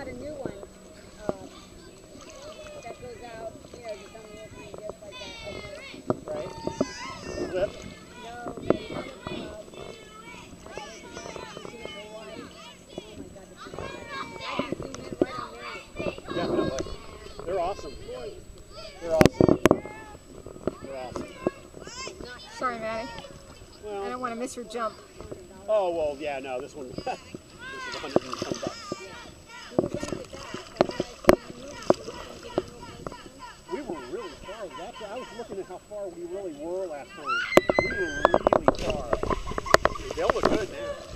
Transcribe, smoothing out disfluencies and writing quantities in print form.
got a new one that goes out here to some little just like that. Right? Flip. No, they have it, you see it in Hawaii? Oh my God, I can zoom in right on there. Definitely. They're awesome. They're awesome. They're awesome. Sorry, Maddie. Well, I don't want to miss your jump. oh, well, yeah, no, this one, this is $110. We were really far. I was looking at how far we really were last time. We were really far. They'll look good now.